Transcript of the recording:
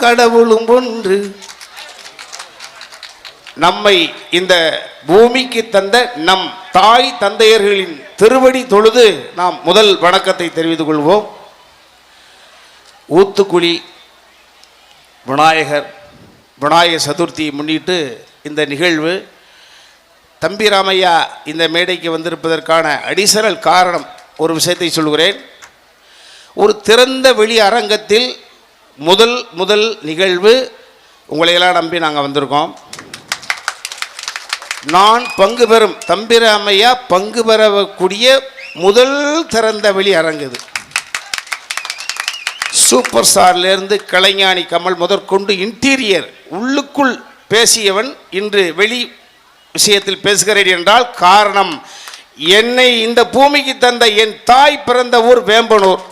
கடவுளும் ஒன்று. நம்மை இந்த பூமிக்கு தந்த நம் தாய் தந்தையர்களின் திருவடி தொழுது நாம் முதல் வணக்கத்தை தெரிவித்துக் கொள்வோம். ஊத்துக்குழி விநாயகர் சதுர்த்தியை முன்னிட்டு இந்த நிகழ்வு. தம்பிராமையா இந்த மேடைக்கு வந்திருப்பதற்கான அடிஷனல் காரணம் ஒரு விஷயத்தை சொல்கிறேன். ஒரு திறந்த வெளி அரங்கத்தில் முதல் நிகழ்வு. உங்களையெல்லாம் நம்பி நாங்கள் வந்திருக்கோம். நான் பங்கு பெறும் தம்பிராமையா பங்கு பெறக்கூடிய முதல் திறந்த வெளி அரங்கு இது. சூப்பர் ஸ்டார்லேருந்து கலைஞானி கமல் முதற்கொண்டு இன்டீரியர் உள்ளுக்குள் பேசியவன் இன்று வெளி விஷயத்தில் பேசுகிறேன் என்றால் காரணம், என்னை இந்த பூமிக்கு தந்த என் தாய் பிறந்த ஊர் வேம்பனூர்.